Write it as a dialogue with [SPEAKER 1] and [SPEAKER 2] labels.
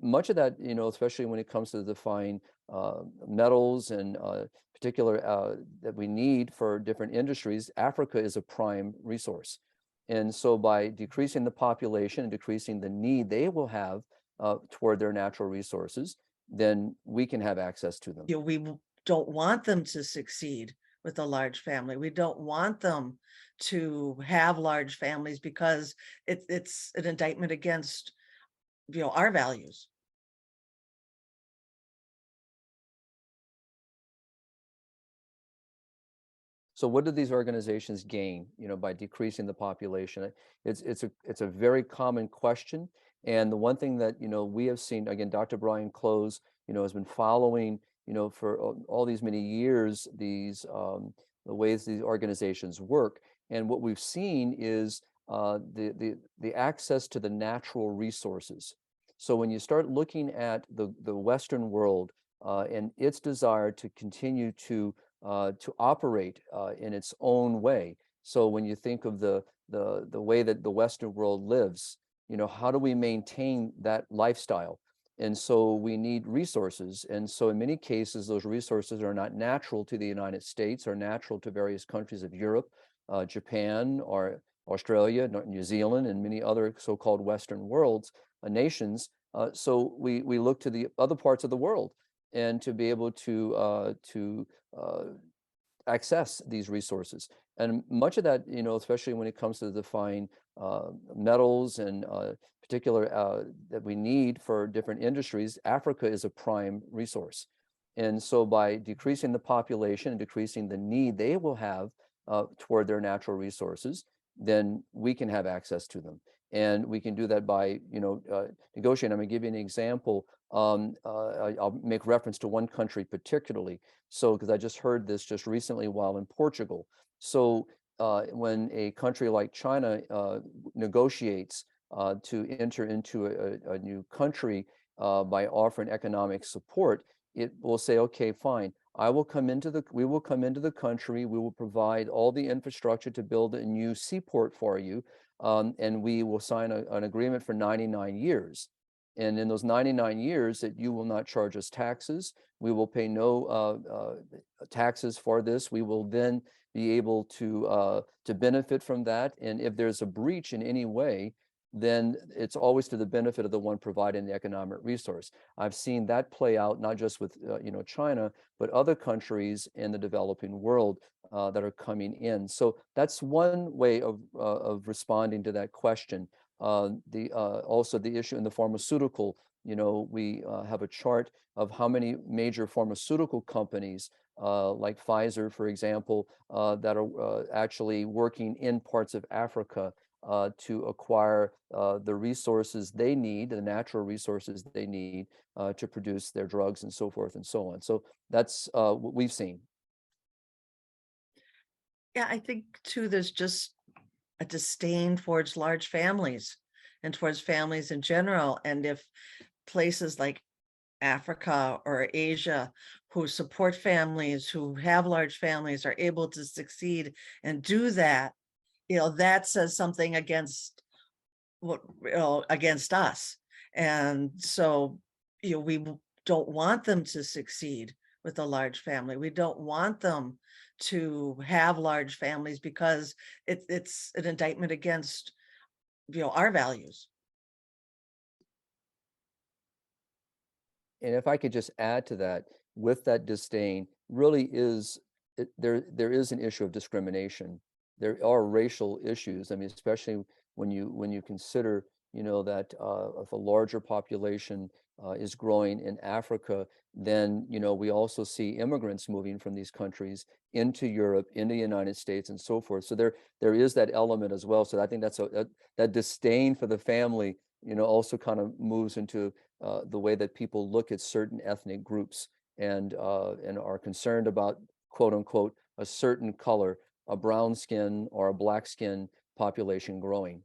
[SPEAKER 1] much of that, especially when it comes to defining metals and particular that we need for different industries, Africa is a prime resource. And so by decreasing the population and decreasing the need they will have toward their natural resources, then we can have access to them.
[SPEAKER 2] Don't want them to succeed with a large family. We don't want them to have large families because it's an indictment against, our values.
[SPEAKER 1] So what do these organizations gain, by decreasing the population? It's a very common question. And the one thing that, we have seen, again, Dr. Brian Close, has been following, for all these many years, the ways these organizations work. And what we've seen is the access to the natural resources. So when you start looking at the Western world and its desire to continue to operate in its own way. So when you think of the way that the Western world lives, how do we maintain that lifestyle? And so we need resources. And so in many cases, those resources are not natural to the United States or natural to various countries of Europe, Japan, or Australia, New Zealand, and many other so-called Western worlds, nations. So we look to the other parts of the world and to be able to access these resources. And much of that, especially when it comes to define metals and particular that we need for different industries, Africa is a prime resource. And so by decreasing the population and decreasing the need they will have toward their natural resources, then we can have access to them. And we can do that by, negotiating. I'm going to give you an example. I'll make reference to one country particularly. So, because I just heard this just recently while in Portugal. So when a country like China negotiates to enter into a new country by offering economic support, it will say, okay, fine, we will come into the country, we will provide all the infrastructure to build a new seaport for you, and we will sign an agreement for 99 years. And in those 99 years that you will not charge us taxes, we will pay no taxes for this. We will then be able to benefit from that. And if there's a breach in any way, then it's always to the benefit of the one providing the economic resource. I've seen that play out not just with China, but other countries in the developing world that are coming in. So that's one way of responding to that question. Also the issue in the pharmaceutical, we have a chart of how many major pharmaceutical companies like Pfizer, for example, that are actually working in parts of Africa to acquire the resources they need, the natural resources they need to produce their drugs and so forth and so on. So that's what we've seen.
[SPEAKER 2] Yeah, I think too, there's just a disdain towards large families and towards families in general. And if places like Africa or Asia who support families, who have large families, are able to succeed and do that, that says something against against us. And so, we don't want them to succeed with a large family. We don't want them to have large families because it's an indictment against, our values.
[SPEAKER 1] And if I could just add to that, with that disdain, really there is an issue of discrimination. There are racial issues. I mean, especially when you consider, that if a larger population is growing in Africa, then we also see immigrants moving from these countries into Europe, into the United States, and so forth. So there is that element as well. So I think that disdain for the family, also kind of moves into the way that people look at certain ethnic groups and are concerned about, quote unquote, a certain color, a brown skin or a black skin population growing.